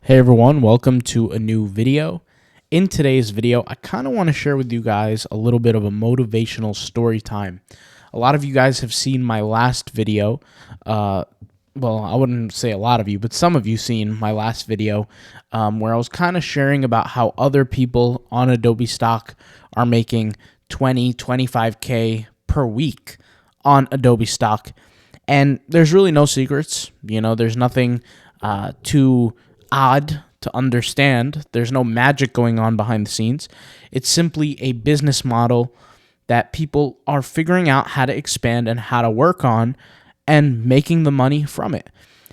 Hey everyone, welcome to a new video. In today's video, I kind of want to share with you guys a little bit of a motivational story time. A lot of you guys have seen my last video. Well, I wouldn't say a lot of you, but some of you seen my last video where I was kind of sharing about how other people on Adobe stock are making 20, 25K per week on Adobe stock. And there's really no secrets. There's nothing too odd to understand. There's no magic going on behind the scenes. It's simply a business model that people are figuring out how to expand and how to work on and making the money from it.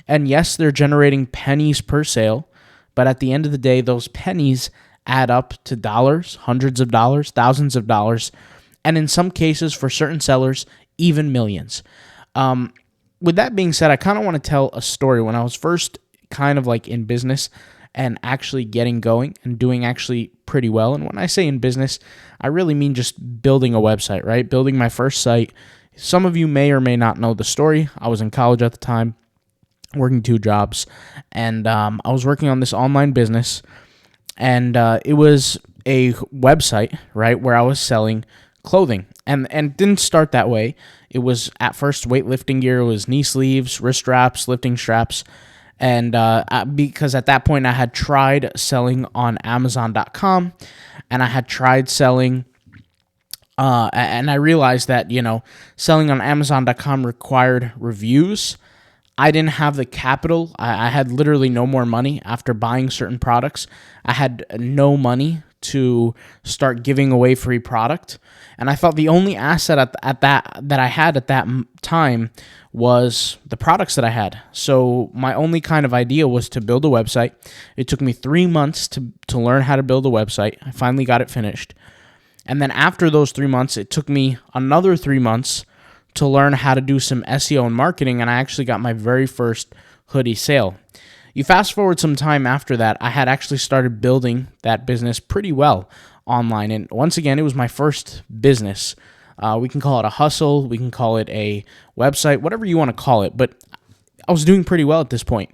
And yes, they're generating pennies per sale, but at the end of the day, those pennies add up to dollars, hundreds of dollars, thousands of dollars, and in some cases, for certain sellers, even millions. With that being said, I kind of want to tell a story. When I was first kind of like in business and actually getting going and doing actually pretty well. And when I say in business, I really mean just building a website, right? Building my first site. Some of you may or may not know the story. I was in college at the time, working 2 jobs, and I was working on this online business, and it was a website, right, where I was selling clothing. And it didn't start that way. It was at first weightlifting gear. It was knee sleeves, wrist straps, lifting straps. And because at that point I had tried selling on Amazon.com, and I had tried selling, and I realized that, selling on Amazon.com required reviews. I didn't have the capital. I had literally no more money after buying certain products. I had no money to start giving away free product. And I thought the only asset that I had at that time was the products that I had. So my only kind of idea was to build a website. It took me 3 months to learn how to build a website. I finally got it finished. And then after those 3 months, it took me another 3 months to learn how to do some SEO and marketing, and I actually got my very first hoodie sale. You fast forward some time after that, I had actually started building that business pretty well online. And once again, it was my first business. We can call it a hustle. We can call it a website, whatever you want to call it. But I was doing pretty well at this point.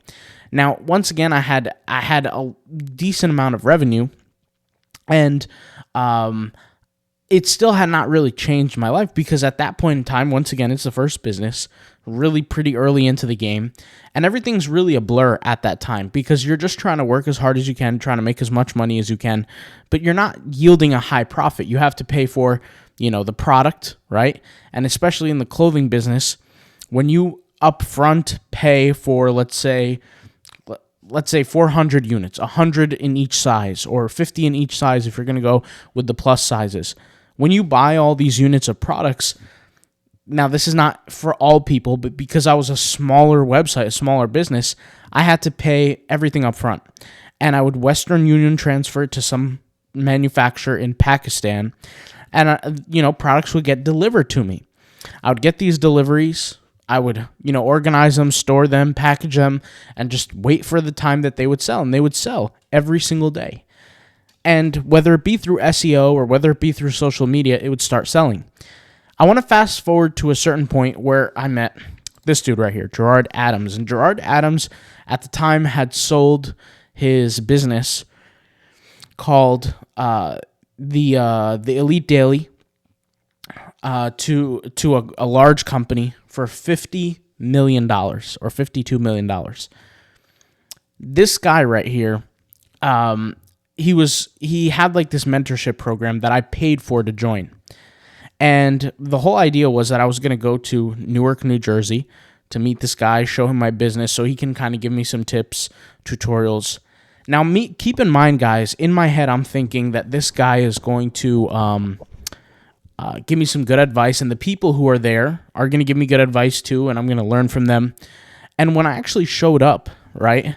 Now, once again, I had a decent amount of revenue, and it still had not really changed my life, because at that point in time, once again, it's the first business, really pretty early into the game, and everything's really a blur at that time, because you're just trying to work as hard as you can, trying to make as much money as you can, but you're not yielding a high profit. You have to pay for, the product, right? And especially in the clothing business, when you upfront pay for, let's say 400 units, 100 in each size, or 50 in each size if you're going to go with the plus sizes. When you buy all these units of products, now this is not for all people, but because I was a smaller website, a smaller business, I had to pay everything up front. And I would Western Union transfer it to some manufacturer in Pakistan, and products would get delivered to me. I would get these deliveries. I would, organize them, store them, package them, and just wait for the time that they would sell. And they would sell every single day. And whether it be through SEO or whether it be through social media, it would start selling. I want to fast forward to a certain point where I met this dude right here, Gerard Adams. And Gerard Adams, at the time, had sold his business called the Elite Daily to a large company for $50 million or $52 million. This guy right here, he had like this mentorship program that I paid for to join. And the whole idea was that I was going to go to Newark, New Jersey to meet this guy, show him my business so he can kind of give me some tips, tutorials. Now, keep in mind, guys, in my head, I'm thinking that this guy is going to give me some good advice, and the people who are there are going to give me good advice too, and I'm going to learn from them. And when I actually showed up, right,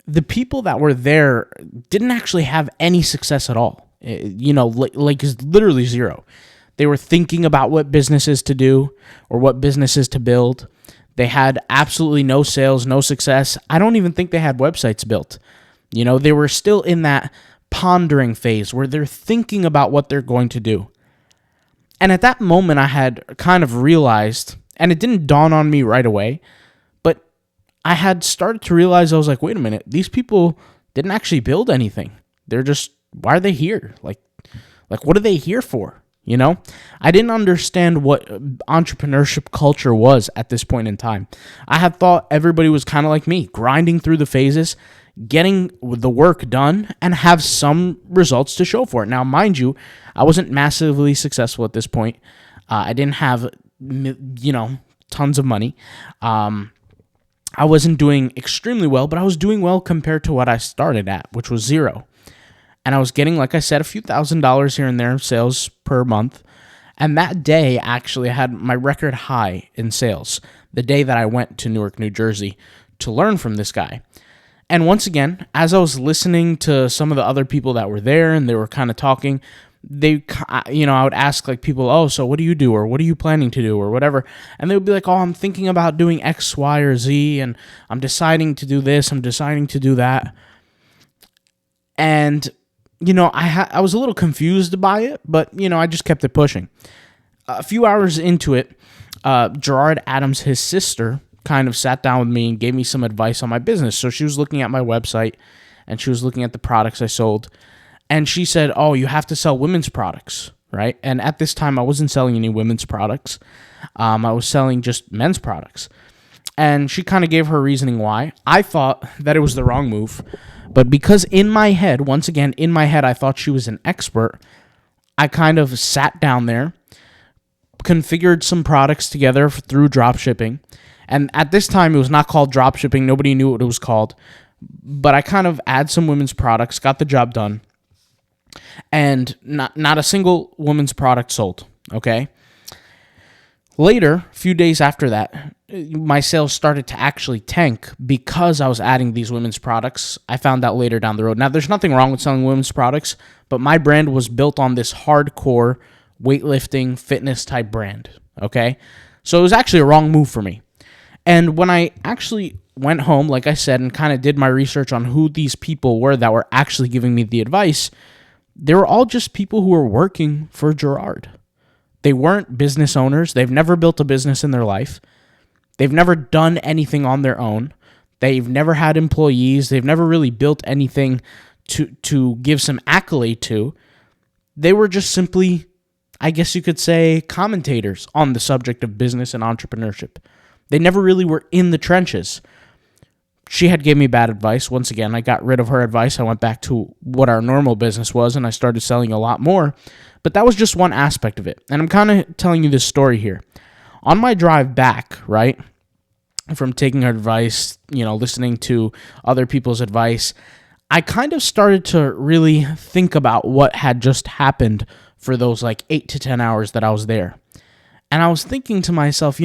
the people that were there didn't actually have any success at all. Like literally zero. They were thinking about what businesses to do or what businesses to build. They had absolutely no sales, no success. I don't even think they had websites built. They were still in that pondering phase where they're thinking about what they're going to do. And at that moment, I had kind of realized, and it didn't dawn on me right away, but I had started to realize, I was like, wait a minute, these people didn't actually build anything. They're just, why are they here? Like what are they here for? You know, I didn't understand what entrepreneurship culture was at this point in time. I had thought everybody was kind of like me, grinding through the phases, getting the work done, and have some results to show for it. Now, mind you, I wasn't massively successful at this point. I didn't have, tons of money. I wasn't doing extremely well, but I was doing well compared to what I started at, which was zero. And I was getting, like I said, a few $1,000s here and there of sales per month. And that day, actually, I had my record high in sales, the day that I went to Newark, New Jersey to learn from this guy. And once again, as I was listening to some of the other people that were there and they were kind of talking, I would ask like people, oh, so what do you do? Or what are you planning to do? Or whatever. And they would be like, oh, I'm thinking about doing X, Y, or Z. And I'm deciding to do this. I'm deciding to do that. And, I was a little confused by it, but, I just kept it pushing. A few hours into it, Gerard Adams, his sister, kind of sat down with me and gave me some advice on my business. So she was looking at my website and she was looking at the products I sold. And she said, oh, you have to sell women's products, right? And at this time, I wasn't selling any women's products. I was selling just men's products. And she kind of gave her reasoning why. I thought that it was the wrong move. But because in my head, once again, I thought she was an expert, I kind of sat down there, configured some products together through drop shipping. And at this time, it was not called drop shipping. Nobody knew what it was called. But I kind of add some women's products, got the job done. And not a single woman's product sold, okay? Later, a few days after that, my sales started to actually tank because I was adding these women's products. I found out later down the road. Now, there's nothing wrong with selling women's products, but my brand was built on this hardcore weightlifting, fitness type brand, okay? So it was actually a wrong move for me. And when I actually went home, like I said, and kind of did my research on who these people were that were actually giving me the advice, they were all just people who were working for Gerard. They weren't business owners. They've never built a business in their life. They've never done anything on their own. They've never had employees. They've never really built anything to give some accolade to. They were just simply, I guess you could say, commentators on the subject of business and entrepreneurship. They never really were in the trenches. She had gave me bad advice. Once again, I got rid of her advice. I went back to what our normal business was, and I started selling a lot more. But that was just one aspect of it. And I'm kind of telling you this story here. On my drive back, right, from taking her advice, listening to other people's advice, I kind of started to really think about what had just happened for those like 8 to 10 hours that I was there. And I was thinking to myself,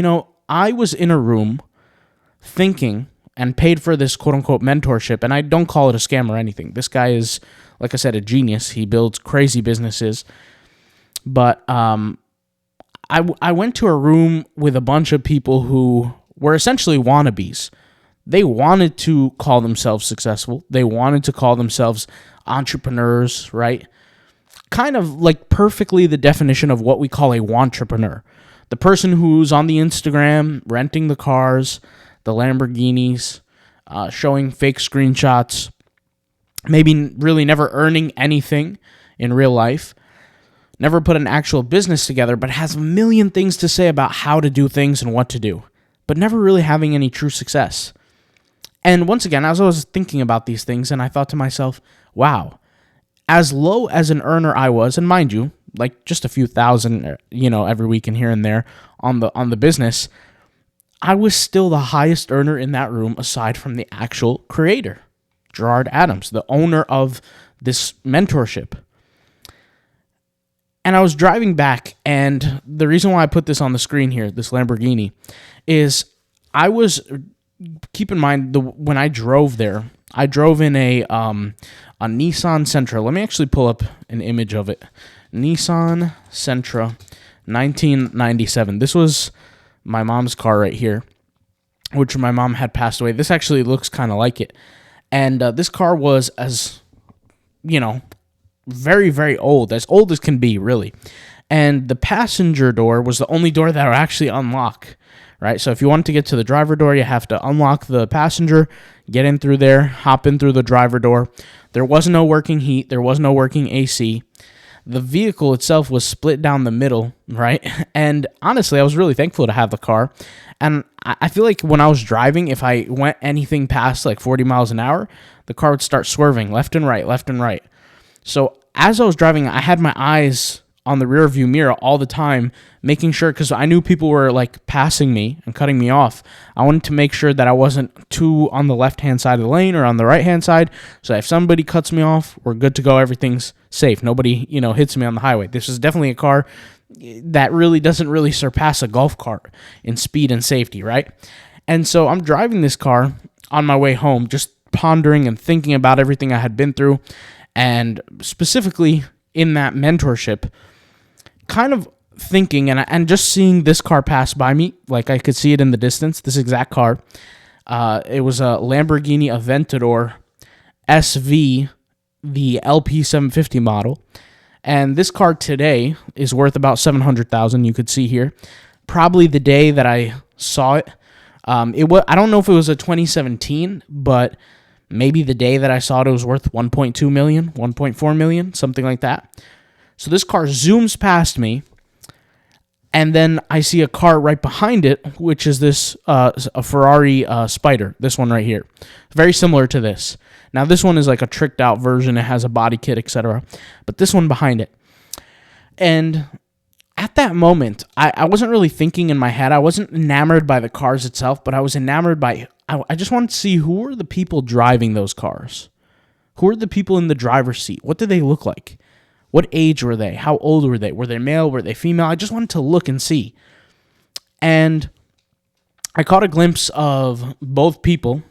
I was in a room thinking and paid for this quote-unquote mentorship, and I don't call it a scam or anything. This guy is, like I said, a genius. He builds crazy businesses. But I went to a room with a bunch of people who were essentially wannabes. They wanted to call themselves successful. They wanted to call themselves entrepreneurs, right? Kind of like perfectly the definition of what we call a wantrepreneur. The person who's on the Instagram, renting the cars, the Lamborghinis, showing fake screenshots, maybe really never earning anything in real life, never put an actual business together, but has a million things to say about how to do things and what to do, but never really having any true success. And once again, as I was thinking about these things, and I thought to myself, wow, as low as an earner I was, and mind you, like just a few thousand, every week and here and there on the business, I was still the highest earner in that room aside from the actual creator, Gerard Adams, the owner of this mentorship. And I was driving back, and the reason why I put this on the screen here, this Lamborghini, is keep in mind, when I drove there, I drove in a Nissan Sentra. Let me actually pull up an image of it. Nissan Sentra, 1997. This was my mom's car right here, which my mom had passed away. This actually looks kind of like it. And this car was very, very old as can be, really. And the passenger door was the only door that would actually unlock, right? So if you want to get to the driver door, you have to unlock the passenger, get in through there, hop in through the driver door. There was no working heat. There was no working AC. The vehicle itself was split down the middle, right? And honestly, I was really thankful to have the car. And I feel like when I was driving, if I went anything past like 40 miles an hour, the car would start swerving left and right, left and right. So as I was driving, I had my eyes on the rear view mirror all the time, making sure, because I knew people were like passing me and cutting me off. I wanted to make sure that I wasn't too on the left-hand side of the lane or on the right-hand side. So if somebody cuts me off, we're good to go. Everything's safe. Nobody, hits me on the highway. This is definitely a car that really doesn't really surpass a golf cart in speed and safety, right? And so I'm driving this car on my way home, just pondering and thinking about everything I had been through, and specifically in that mentorship, kind of thinking and just seeing this car pass by me, like I could see it in the distance, this exact car. It was a Lamborghini Aventador SV, the LP 750 model. And this car today is worth about $700,000. You could see here. Probably the day that I saw it. I don't know if it was a 2017, but maybe the day that I saw it, it was worth 1.2 million, 1.4 million, something like that. So this car zooms past me, and then I see a car right behind it, which is this a Ferrari Spider. This one right here, very similar to this. Now this one is like a tricked out version. It has a body kit, etc. But this one behind it, and at that moment, I wasn't really thinking in my head. I wasn't enamored by the cars itself, but I was enamored by. I just wanted to see who were the people driving those cars. Who are the people in the driver's seat? What did they look like? What age were they? How old were they? Were they male? Were they female? I just wanted to look and see. And I caught a glimpse of both people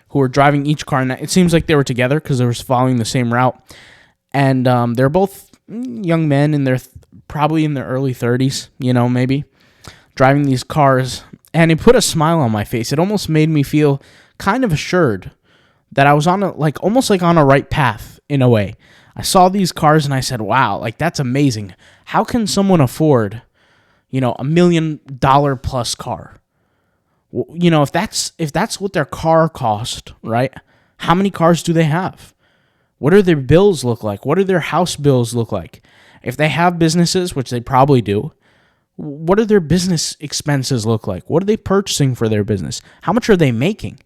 who were driving each car. And it seems like they were together because they were following the same route. And they're both young men in their probably in their early 30s, maybe, driving these cars. And it put a smile on my face. It almost made me feel kind of assured that I was on almost like on a right path in a way. I saw these cars and I said, wow, like that's amazing. How can someone afford, $1 million plus car? If that's what their car cost, right? How many cars do they have? What do their bills look like? What do their house bills look like? If they have businesses, which they probably do, what do their business expenses look like? What are they purchasing for their business? How much are they making?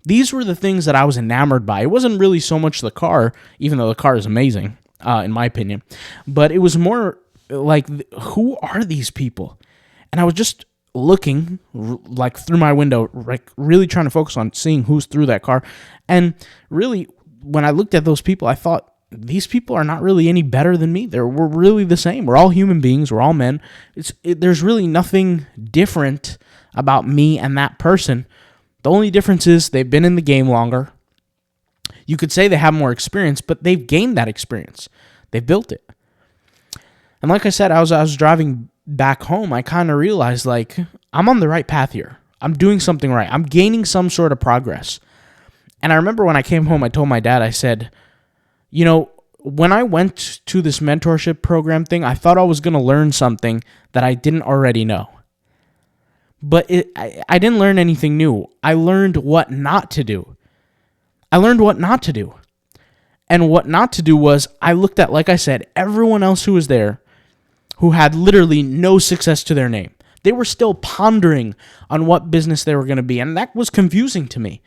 These were the things that I was enamored by. It wasn't really so much the car, even though the car is amazing, in my opinion. But it was more like, who are these people? And I was just looking like through my window, like really trying to focus on seeing who's through that car. And really, when I looked at those people, I thought, these people are not really any better than me. We're really the same. We're all human beings. We're all men. There's really nothing different about me and that person. The only difference is they've been in the game longer. You could say they have more experience, but they've gained that experience. They've built it. And like I said, I was driving back home. I kind of realized, like, I'm on the right path here. I'm doing something right. I'm gaining some sort of progress. And I remember when I came home, I told my dad, I said, when I went to this mentorship program thing, I thought I was going to learn something that I didn't already know. But I didn't learn anything new. I learned what not to do. And what not to do was, I looked at, like I said, everyone else who was there who had literally no success to their name. They were still pondering on what business they were going to be. And that was confusing to me.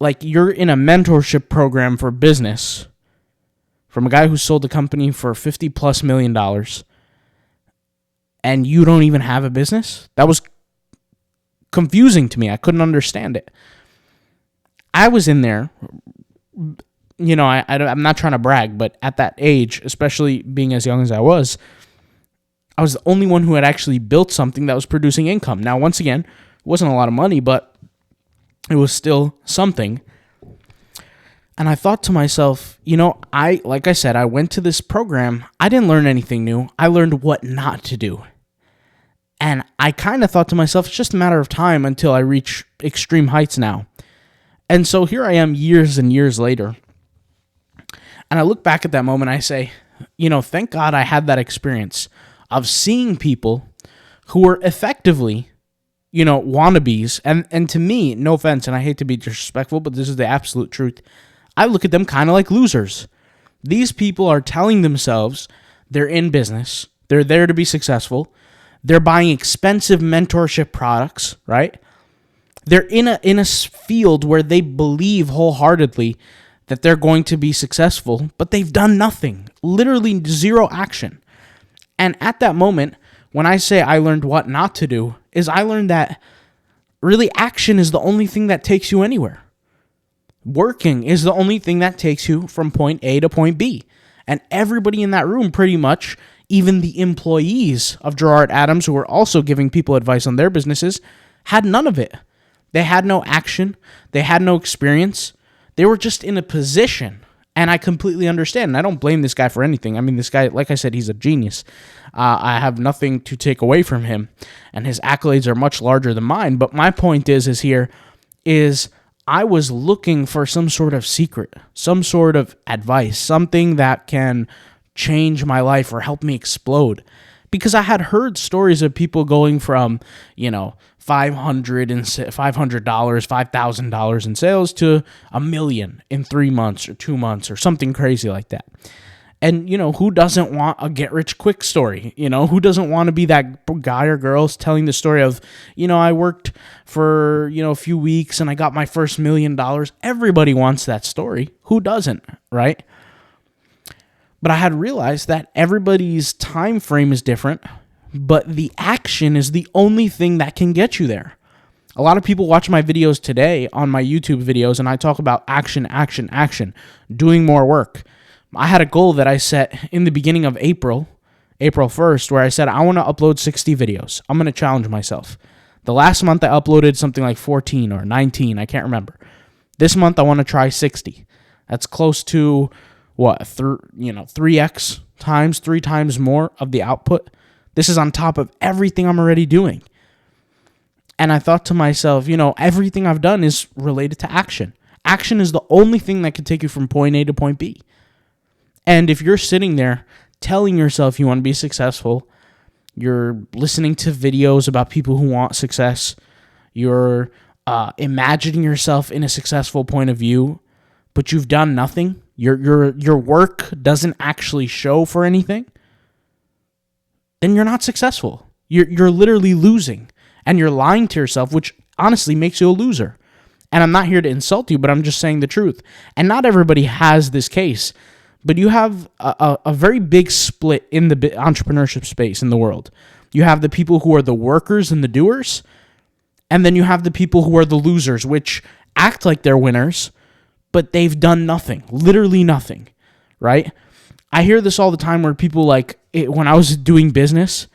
Like, you're in a mentorship program for business from a guy who sold the company for $50+ million, and you don't even have a business? That was confusing to me. I couldn't understand it. I was in there, I'm not trying to brag, but at that age, especially being as young as I was the only one who had actually built something that was producing income. Now, once again, it wasn't a lot of money, but it was still something. And I thought to myself, like I said, I went to this program. I didn't learn anything new. I learned what not to do. And I kind of thought to myself, it's just a matter of time until I reach extreme heights now. And so here I am years and years later. And I look back at that moment, I say, thank God I had that experience of seeing people who were effectively wannabes. And to me, no offense, and I hate to be disrespectful, but this is the absolute truth. I look at them kind of like losers. These people are telling themselves they're in business. They're there to be successful. They're buying expensive mentorship products, right? They're in a field where they believe wholeheartedly that they're going to be successful, but they've done nothing, literally zero action. And at that moment, when I say I learned what not to do, is I learned that really action is the only thing that takes you anywhere. Working is the only thing that takes you from point A to point B. And everybody in that room pretty much, even the employees of Gerard Adams, who were also giving people advice on their businesses, had none of it. They had no action. They had no experience. They were just in a position. And I completely understand. And I don't blame this guy for anything. I mean, this guy, like I said, he's a genius. I have nothing to take away from him. And his accolades are much larger than mine. But my point is I was looking for some sort of secret, some sort of advice, something that can change my life or help me explode. Because I had heard stories of people going from, $500, $5,000 in sales to $1 million in 3 months or 2 months or something crazy like that. And, who doesn't want a get-rich-quick story? Who doesn't want to be that guy or girl telling the story of, I worked for, a few weeks and I got my first $1 million. Everybody wants that story. Who doesn't, right? But I had realized that everybody's time frame is different, but the action is the only thing that can get you there. A lot of people watch my videos today on my YouTube videos, and I talk about action, action, action, doing more work. I had a goal that I set in the beginning of April 1st, where I said, I want to upload 60 videos. I'm going to challenge myself. The last month I uploaded something like 14 or 19. I can't remember. This month I want to try 60. That's close to 3x times, 3 times more of the output. This is on top of everything I'm already doing. And I thought to myself, everything I've done is related to action. Action is the only thing that can take you from point A to point B. And if you're sitting there telling yourself you want to be successful, you're listening to videos about people who want success, you're imagining yourself in a successful point of view, but you've done nothing, your work doesn't actually show for anything, then you're not successful. You're literally losing, and you're lying to yourself, which honestly makes you a loser. And I'm not here to insult you, but I'm just saying the truth. And not everybody has this case. But you have a very big split in the entrepreneurship space in the world. You have the people who are the workers and the doers, and then you have the people who are the losers, which act like they're winners, but they've done nothing, literally nothing, right? I hear this all the time where people when I was doing business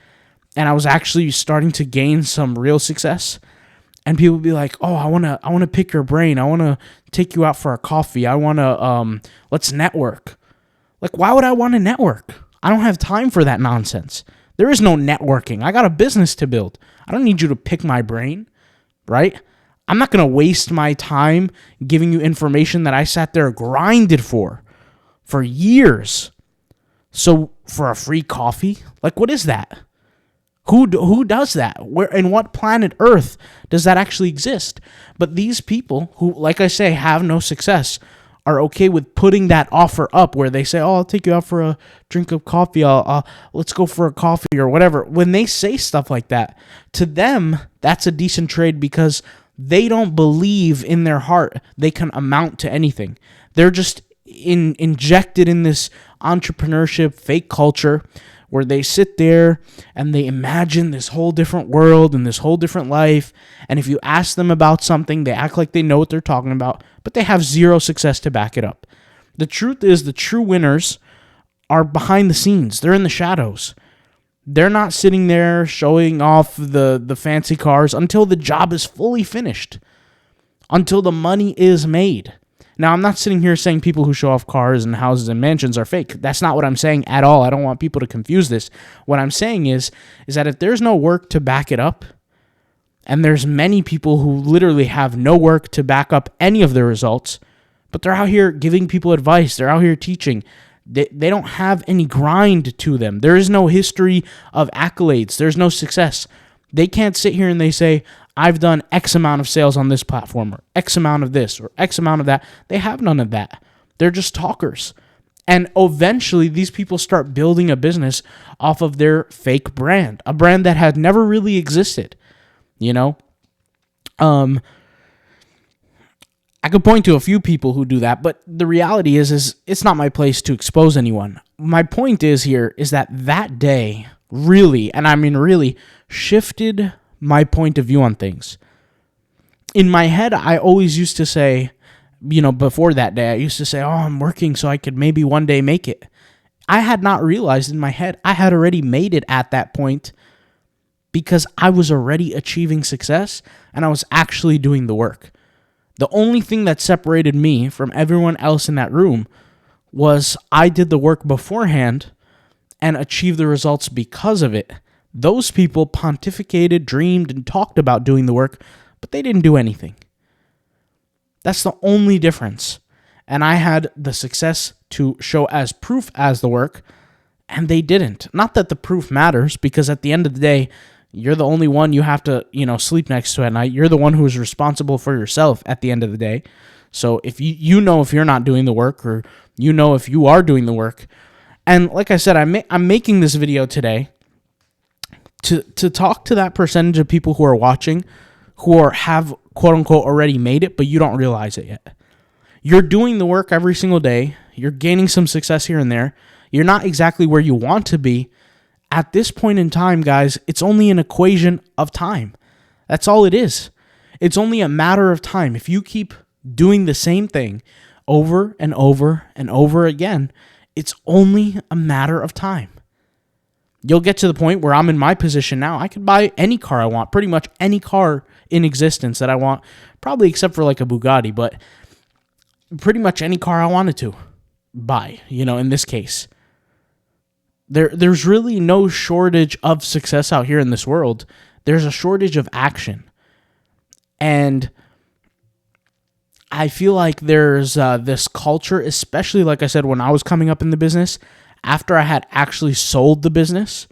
and I was actually starting to gain some real success, and people be like, "Oh, I want to pick your brain. I want to take you out for a coffee. I want to let's network." Why would I want to network? I don't have time for that nonsense. There is no networking. I got a business to build. I don't need you to pick my brain, right? I'm not going to waste my time giving you information that I sat there grinded for years. So for a free coffee? What is that? Who does that? Where in what planet Earth does that actually exist? But these people who, like I say, have no success are okay with putting that offer up where they say, "Oh, I'll take you out for a drink of coffee. Let's go for a coffee," or whatever. When they say stuff like that, to them, that's a decent trade because they don't believe in their heart they can amount to anything. They're just injected in this entrepreneurship fake culture where they sit there and they imagine this whole different world and this whole different life. And if you ask them about something, they act like they know what they're talking about, but they have zero success to back it up. The truth is, the true winners are behind the scenes. They're in the shadows. They're not sitting there showing off the fancy cars until the job is fully finished, until the money is made. Now, I'm not sitting here saying people who show off cars and houses and mansions are fake. That's not what I'm saying at all. I don't want people to confuse this. What I'm saying is that if there's no work to back it up, and there's many people who literally have no work to back up any of their results, but they're out here giving people advice, they're out here teaching, they don't have any grind to them. There is no history of accolades. There's no success. They can't sit here and they say, I've done X amount of sales on this platform, or X amount of this, or X amount of that. They have none of that. They're just talkers. And eventually, these people start building a business off of their fake brand, a brand that had never really existed. You know, I could point to a few people who do that, but the reality is it's not my place to expose anyone. My point is that day really, and I mean really, shifted my point of view on things. In my head, I always used to say, before that day, I used to say, oh, I'm working so I could maybe one day make it. I had not realized in my head I had already made it at that point because I was already achieving success and I was actually doing the work. The only thing that separated me from everyone else in that room was I did the work beforehand and achieved the results because of it. Those people pontificated, dreamed, and talked about doing the work, but they didn't do anything. That's the only difference. And I had the success to show as proof as the work, and they didn't. Not that the proof matters, because at the end of the day, you're the only one you have to, sleep next to at night. You're the one who is responsible for yourself at the end of the day. So if you know if you're not doing the work, or if you are doing the work. And like I said, I'm making this video today to talk to that percentage of people who are watching, who have quote unquote already made it, but you don't realize it yet. You're doing the work every single day. You're gaining some success here and there. You're not exactly where you want to be. At this point in time, guys, it's only an equation of time. That's all it is. It's only a matter of time. If you keep doing the same thing over and over and over again, it's only a matter of time. You'll get to the point where I'm in my position now. I could buy any car I want, pretty much any car in existence that I want, probably except for like a Bugatti, but pretty much any car I wanted to buy, in this case. There's really no shortage of success out here in this world. There's a shortage of action. And I feel like there's this culture, especially like I said, when I was coming up in the business, after I had actually sold the business,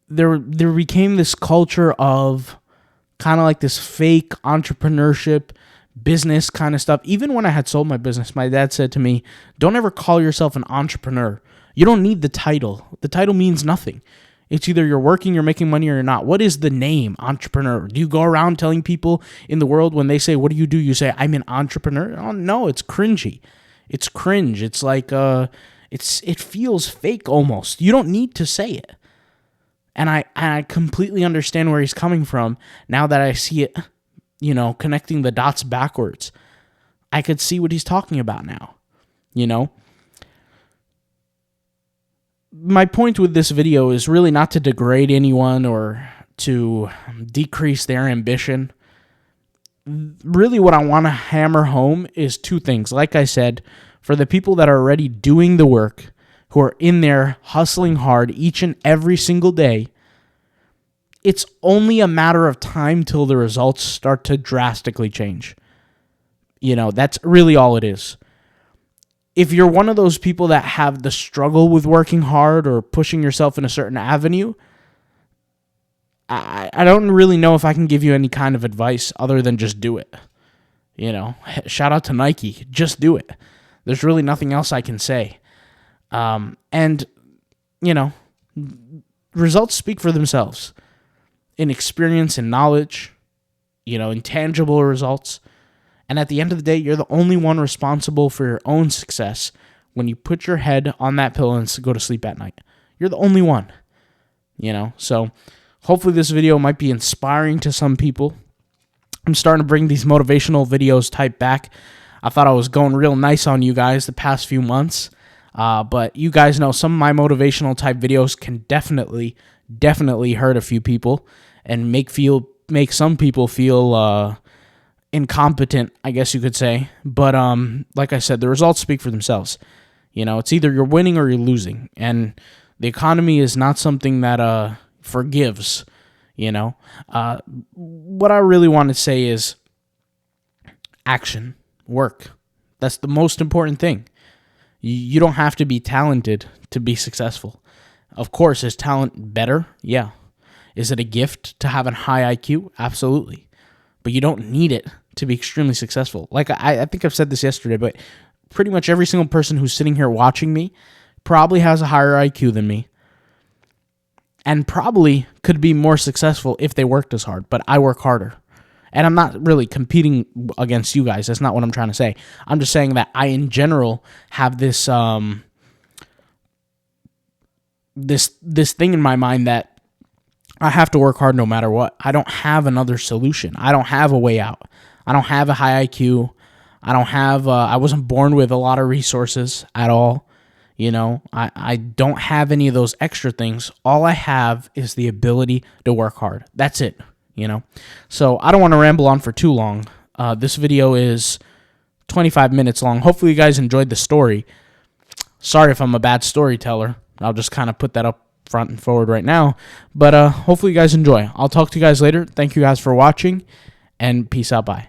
there became this culture of kind of like this fake entrepreneurship business kind of stuff. Even when I had sold my business, my dad said to me, don't ever call yourself an entrepreneur. You don't need the title. The title means nothing. It's either you're working, you're making money, or you're not. What is the name entrepreneur? Do you go around telling people in the world when they say, what do? You say, I'm an entrepreneur? Oh, no, it's cringy. It's cringe. It's like, it feels fake almost. You don't need to say it. And I completely understand where he's coming from now that I see it, connecting the dots backwards. I could see what he's talking about now, My point with this video is really not to degrade anyone or to decrease their ambition. Really what I want to hammer home is two things. Like I said, for the people that are already doing the work, who are in there hustling hard each and every single day, it's only a matter of time till the results start to drastically change. That's really all it is. If you're one of those people that have the struggle with working hard or pushing yourself in a certain avenue, I don't really know if I can give you any kind of advice other than just do it. Shout out to Nike. Just do it. There's really nothing else I can say. And results speak for themselves in experience and knowledge, in tangible results. And at the end of the day, you're the only one responsible for your own success when you put your head on that pillow and go to sleep at night. You're the only one, So hopefully this video might be inspiring to some people. I'm starting to bring these motivational videos type back. I thought I was going real nice on you guys the past few months. But you guys know some of my motivational type videos can definitely hurt a few people and make some people feel incompetent, I guess you could say. But like I said, the results speak for themselves. It's either you're winning or you're losing, and the economy is not something that forgives. What I really want to say is action, work. That's the most important thing. You don't have to be talented to be successful. Of course, is talent better? Yeah. Is it a gift to have a high IQ? Absolutely. But you don't need it to be extremely successful. Like I think I've said this yesterday, but pretty much every single person who's sitting here watching me probably has a higher IQ than me and probably could be more successful if they worked as hard, but I work harder. And I'm not really competing against you guys. That's not what I'm trying to say. I'm just saying that I, in general, have this this thing in my mind that I have to work hard no matter what. I don't have another solution. I don't have a way out. I don't have a high IQ. I don't have. I wasn't born with a lot of resources at all. You know, I don't have any of those extra things. All I have is the ability to work hard. That's it, you know. So I don't want to ramble on for too long. This video is 25 minutes long. Hopefully you guys enjoyed the story. Sorry if I'm a bad storyteller. I'll just kind of put that up front and forward right now. But hopefully you guys enjoy. I'll talk to you guys later. Thank you guys for watching, and peace out. Bye.